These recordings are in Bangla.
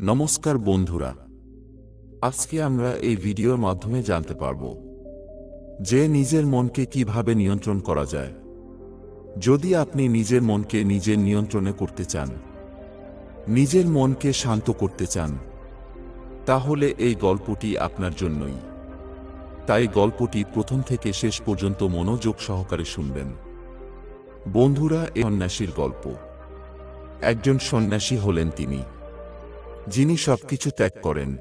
নমস্কার বন্ধুরা, আজকে আমরা এই ভিডিওর মাধ্যমে জানতে পারব যে নিজের মনকে কিভাবে নিয়ন্ত্রণ করা যায়। যদি আপনি নিজের মনকে নিজের নিয়ন্ত্রণে করতে চান, নিজের মনকে শান্ত করতে চান, তাহলে এই গল্পটি আপনার জন্যই। তাই গল্পটি প্রথম থেকে শেষ পর্যন্ত মনোযোগ সহকারে শুনবেন। বন্ধুরা, এই সন্ন্যাসীর গল্প। একজন সন্ন্যাসী হলেন তিনি, যিনি সবকিছু ত্যাগ করেন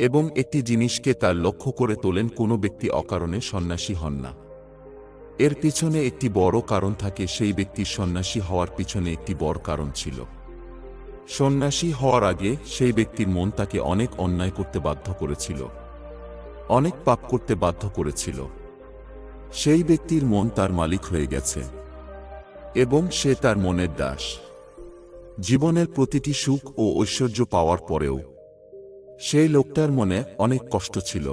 এবং একটি জিনিসকে তার লক্ষ্য করে তোলেন। কোনো ব্যক্তি অকারণে সন্ন্যাসী হন না। এর পিছনে একটি বড় কারণ থাকে। সেই ব্যক্তির সন্ন্যাসী হওয়ার পিছনে একটি বড় কারণ ছিল। সন্ন্যাসী হওয়ার আগে সেই ব্যক্তির মন তাকে অনেক অন্যায় করতে বাধ্য করেছিল, অনেক পাপ করতে বাধ্য করেছিল। সেই ব্যক্তির মন তার মালিক হয়ে গেছে এবং সে তার মনের দাস। জীবনের প্রতিটি সুখ ও ঐশ্বর্য পাওয়ার পরেও সেই লোকটার মনে অনেক কষ্ট ছিল,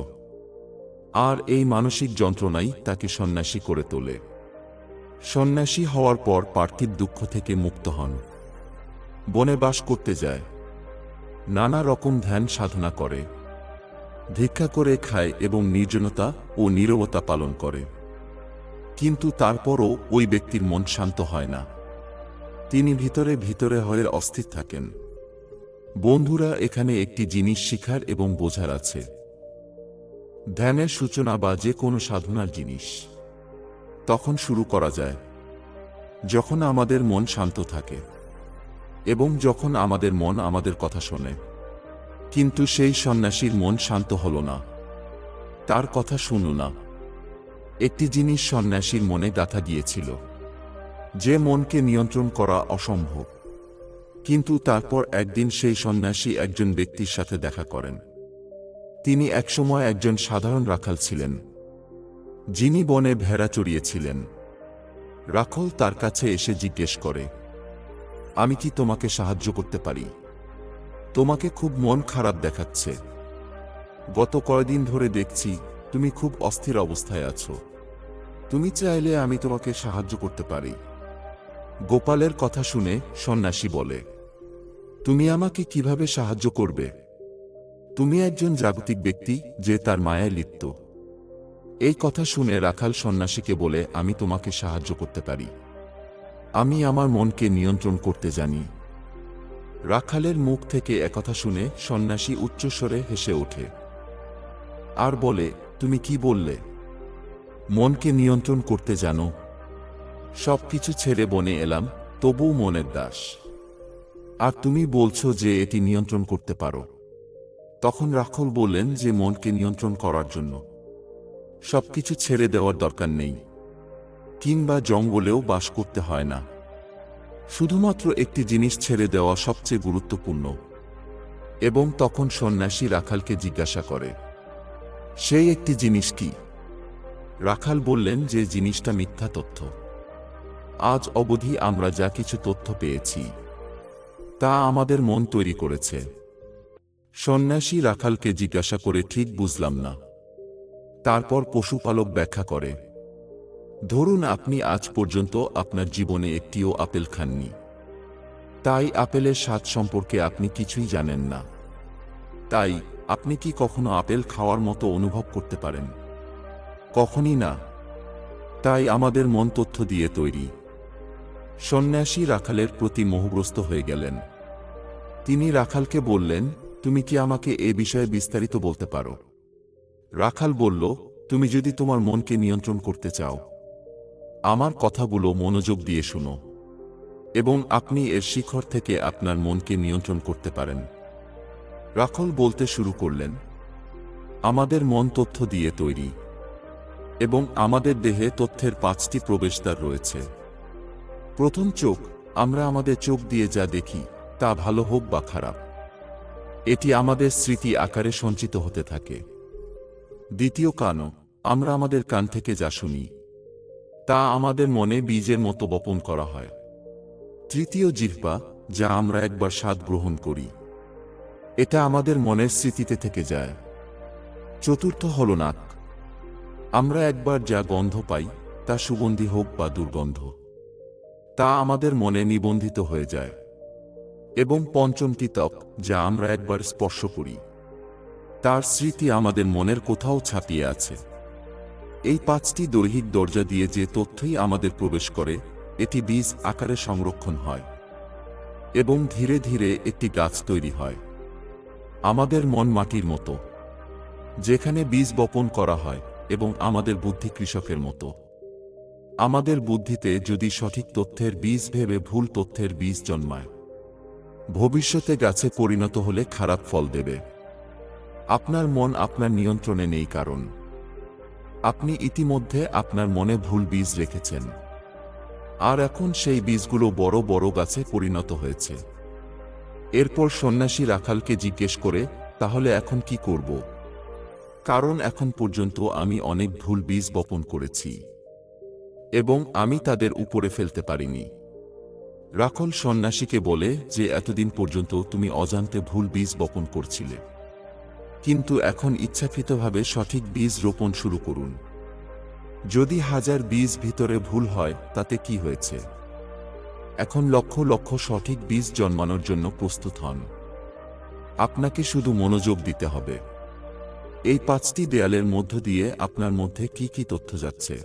আর এই মানসিক যন্ত্রণাই তাকে সন্ন্যাসী করে তোলে। সন্ন্যাসী হওয়ার পর পার্থিব দুঃখ থেকে মুক্ত হন, বনে বাস করতে যায়, নানা রকম ধ্যান সাধনা করে, ভিক্ষা করে খায় এবং নির্জনতা ও নীরবতা পালন করে। কিন্তু তারপরও ওই ব্যক্তির মন শান্ত হয় না। তিনি ভিতরে ভিতরে হয়ে অস্থির থাকেন। বন্ধুরা, এখানে একটি জিনিস শিখার এবং বোঝার আছে। ধ্যানের সূচনা বা যে কোনো সাধনার জিনিস তখন শুরু করা যায় যখন আমাদের মন শান্ত থাকে এবং যখন আমাদের মন আমাদের কথা শোনে। কিন্তু সেই সন্ন্যাসীর মন শান্ত হল না, তার কথা শুনল না। একটি জিনিস সন্ন্যাসীর মনে গাঁথা গিয়েছিল, যে মনকে নিয়ন্ত্রণ করা অসম্ভব। কিন্তু তারপর একদিন সেই সন্ন্যাসী একজন ব্যক্তির সাথে দেখা করেন। তিনি একসময় একজন সাধারণ রাখাল ছিলেন, যিনি বনে ভেড়া চড়িয়েছিলেন। রাখাল তার কাছে এসে জিজ্ঞেস করে, আমি কি তোমাকে সাহায্য করতে পারি? তোমাকে খুব মন খারাপ দেখাচ্ছে। গত কয়েকদিন ধরে দেখছি তুমি খুব অস্থির অবস্থায় আছো। তুমি চাইলে আমি তোমাকে সাহায্য করতে পারি। গোপালের কথা শুনে সন্ন্যাসী বলে, তুমি আমাকে কিভাবে সাহায্য করবে? তুমি একজন জাগতিক ব্যক্তি যে তার মায়ায় লিপ্ত। এই কথা শুনে রাখাল সন্ন্যাসীকে বলে, আমি তোমাকে সাহায্য করতে পারি। আমি আমার মনকে নিয়ন্ত্রণ করতে জানি। রাখালের মুখ থেকে একথা শুনে সন্ন্যাসী উচ্চস্বরে হেসে ওঠে আর বলে, তুমি কি বললে? মনকে নিয়ন্ত্রণ করতে জানো? সবকিছু ছেড়ে বনে এলাম, তবুও মনের দাস। আর তুমি বলছো যে এটি নিয়ন্ত্রণ করতে পারো? তখন রাখাল বললেন যে মনকে নিয়ন্ত্রণ করার জন্য সবকিছু ছেড়ে দেওয়ার দরকার নেই, কিংবা জঙ্গলেও বাস করতে হয় না। শুধুমাত্র একটি জিনিস ছেড়ে দেওয়া সবচেয়ে গুরুত্বপূর্ণ। এবং তখন সন্ন্যাসী রাখালকে জিজ্ঞাসা করে, সেই একটি জিনিস কি? রাখাল বললেন যে জিনিসটা মিথ্যা তথ্য। আজ অবধি আমরা যা কিছু তথ্য পেয়েছি তা আমাদের মন তৈরি করেছে। সন্ন্যাসী রাখালকে জিজ্ঞাসা করে, ঠিক বুঝলাম না। তারপর পশুপালক ব্যাখ্যা করে, ধরুন আপনি আজ পর্যন্ত আপনার জীবনে একটিও আপেল খাননি, তাই আপেলের স্বাদ সম্পর্কে আপনি কিছুই জানেন না। তাই আপনি কি কখনো আপেল খাওয়ার মতো অনুভব করতে পারেন? কখনই না। তাই আমাদের মন তথ্য দিয়ে তৈরি। সন্ন্যাসী রাখালের প্রতি মোহগ্রস্ত হয়ে গেলেন। তিনি রাখালকে বললেন, তুমি কি আমাকে এ বিষয়ে বিস্তারিত বলতে পারো? রাখাল বলল, তুমি যদি তোমার মনকে নিয়ন্ত্রণ করতে চাও, আমার কথাগুলো মনোযোগ দিয়ে শুনো এবং আপনি এর শিখর থেকে আপনার মনকে নিয়ন্ত্রণ করতে পারেন। রাখাল বলতে শুরু করলেন, আমাদের মন তথ্য দিয়ে তৈরি এবং আমাদের দেহে তথ্যের 5টি প্রবেশদ্বার রয়েছে। প্রথম চোখ। আমরা আমাদের চোখ দিয়ে যা দেখি, তা ভালো হোক বা খারাপ, এটি আমাদের স্মৃতি আকারে সঞ্চিত হতে থাকে। দ্বিতীয় কান। আমরা আমাদের কান থেকে যা শুনি তা আমাদের মনে বীজের মতো বপন করা হয়। তৃতীয় জিহ্বা, যা আমরা একবার স্বাদ গ্রহণ করি, এটা আমাদের মনের স্মৃতিতে থেকে যায়। চতুর্থ হল নাক। আমরা একবার যা গন্ধ পাই, তা সুগন্ধি হোক বা দুর্গন্ধ, তা আমাদের মনে নিবন্ধিত হয়ে যায়। এবং পঞ্চমটি ত্বক, যা আমরা একবার স্পর্শ করি। তার স্মৃতি আমাদের মনের কোথাও ছাপিয়ে আছে। এই 5টি দৈহিক দরজা দিয়ে যে তথ্যই আমাদের প্রবেশ করে, এটি বীজ আকারে সংরক্ষণ হয় এবং ধীরে ধীরে একটি গাছ তৈরি হয়। আমাদের মন মাটির মতো, যেখানে বীজ বপন করা হয়, এবং আমাদের বুদ্ধি কৃষকের মতো। আমাদের বুদ্ধিতে যদি সঠিক তথ্যের বীজ ভেবে ভুল তথ্যের বীজ জন্মায়, ভবিষ্যতে গাছে পরিণত হলে খারাপ ফল দেবে। আপনার মন আপনার নিয়ন্ত্রণে নেই, কারণ আপনি ইতিমধ্যে আপনার মনে ভুল বীজ রেখেছেন, আর এখন সেই বীজগুলো বড় বড় গাছে পরিণত হয়েছে। এরপর সন্ন্যাসী রাখালকে জিজ্ঞেস করে, তাহলে এখন কি করব? কারণ এখন পর্যন্ত আমি অনেক ভুল বীজ বপন করেছি এবং আমি তাদের উপরে ফেলতে পারিনি। রাখাল সন্ন্যাসীকে বলে যে এতদিন পর্যন্ত তুমি অজান্তে ভুল বীজ বপন করছিলে, কিন্তু এখন ইচ্ছাকৃতভাবে সঠিক বীজ রোপণ শুরু করুন। যদি 1000 বীজ ভিতরে ভুল হয়, তাতে কি হয়েছে? এখন লক্ষ লক্ষ সঠিক বীজ জন্মানোর জন্য প্রস্তুত হন। আপনাকে শুধু মনোযোগ দিতে হবে। এই 5টি দেয়ালের মধ্য দিয়ে আপনার মধ্যে কি কি তথ্য যাচ্ছে,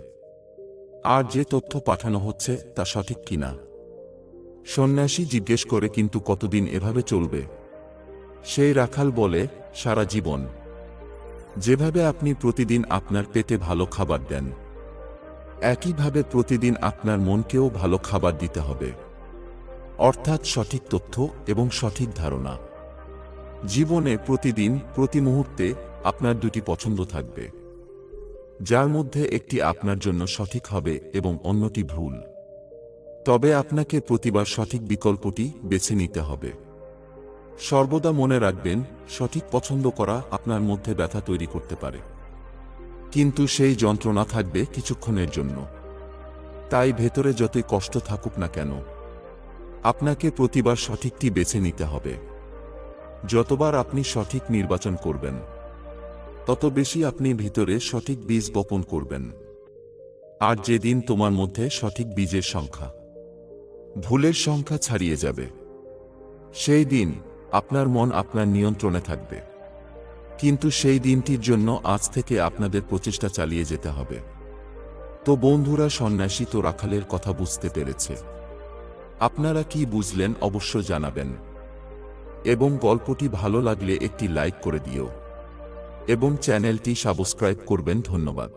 আর যে তথ্য পাঠানো হচ্ছে তা সঠিক কিনা। সন্ন্যাসী জিজ্ঞেস করে, কিন্তু কতদিন এভাবে চলবে? সেই রাখাল বলে, সারা জীবন। যেভাবে আপনি প্রতিদিন আপনার পেটে ভালো খাবার দেন, একইভাবে প্রতিদিন আপনার মনকেও ভালো খাবার দিতে হবে, অর্থাৎ সঠিক তথ্য এবং সঠিক ধারণা। জীবনে প্রতিদিন প্রতি মুহূর্তে আপনার 2টি পছন্দ থাকবে, যার মধ্যে একটি আপনার জন্য সঠিক হবে এবং অন্যটি ভুল। তবে আপনাকে প্রতিবার সঠিক বিকল্পটি বেছে নিতে হবে। সর্বদা মনে রাখবেন, সঠিক পছন্দ করা আপনার মধ্যে ব্যথা তৈরি করতে পারে, কিন্তু সেই যন্ত্রণা থাকবে কিছুক্ষণের জন্য। তাই ভেতরে যতই কষ্ট থাকুক না কেন, আপনাকে প্রতিবার সঠিকটি বেছে নিতে হবে। যতবার আপনি সঠিক নির্বাচন করবেন, তত বেশি আপনি ভিতরে সঠিক বীজ বপন করবেন। আর যেদিন তোমার মধ্যে সঠিক বীজের সংখ্যা ভুলের সংখ্যা ছাড়িয়ে যাবে, সেই দিন আপনার মন আপনার নিয়ন্ত্রণে থাকবে। কিন্তু সেই দিনটির জন্য আজ থেকে আপনাদের প্রচেষ্টা চালিয়ে যেতে হবে। তো বন্ধুরা, সন্ন্যাসী তো রাখালের কথা বুঝতে পেরেছে। আপনারা কি বুঝলেন অবশ্য জানাবেন, এবং গল্পটি ভালো লাগলে একটি লাইক করে দিও এবং চ্যানেলটি সাবস্ক্রাইব করবেন। ধন্যবাদ।